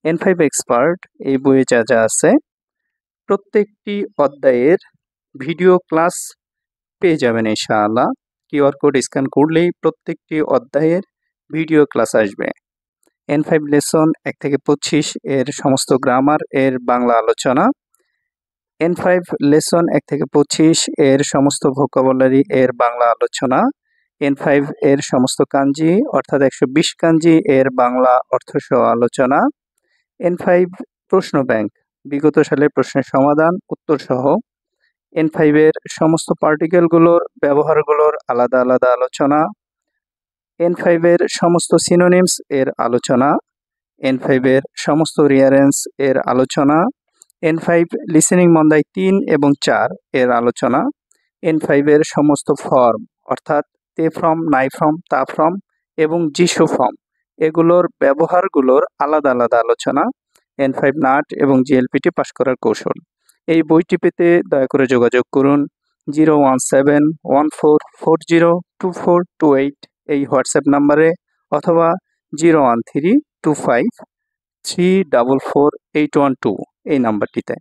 N5 expert এই বইয়ে যা যা আছে প্রত্যেকটি অধ্যায়ের ভিডিও ক্লাস পেয়ে যাবেন ইনশাআল্লাহ। কিউআর কোড স্ক্যান করলেই প্রত্যেকটি অধ্যায়ের ভিডিও ক্লাস আসবে। N5 লেসন 1 থেকে 25 এর সমস্ত গ্রামার এর বাংলা আলোচনা, N5 লেসন 1 থেকে 25 এর সমস্ত ভোকাবুলারি এর বাংলা আলোচনা, N5 এর সমস্ত কাঞ্জি অর্থাৎ 120 কাঞ্জি এর বাংলা অর্থসহ আলোচনা, N5 প্রশ্ন ব্যাংক বিগত সালের প্রশ্নের সমাধান উত্তরসহ, N5 এর সমস্ত পার্টিকেলগুলোর ব্যবহারগুলোর আলাদা আলাদা আলোচনা, N5 এর সমস্ত সিনোনিমস এর আলোচনা, N5 এর সমস্ত রিয়ারেন্স এর আলোচনা, N5 লিসেনিং মন্দাই 3 এবং 4 এর আলোচনা, N5 এর সমস্ত ফর্ম অর্থাৎ তে ফর্ম, নাই ফর্ম, তা ফর্ম এবং যিশু ফর্ম এগুলোর ব্যবহারগুলোর আলাদা আলাদা আলোচনা, N5 নাট এবং জিএলপিটি পাস করার কৌশল। এই বইটি পেতে দয়া করে যোগাযোগ করুন 01714402428 এই হোয়াটসঅ্যাপ নাম্বারে অথবা 01325344812 এই নাম্বারটিতে।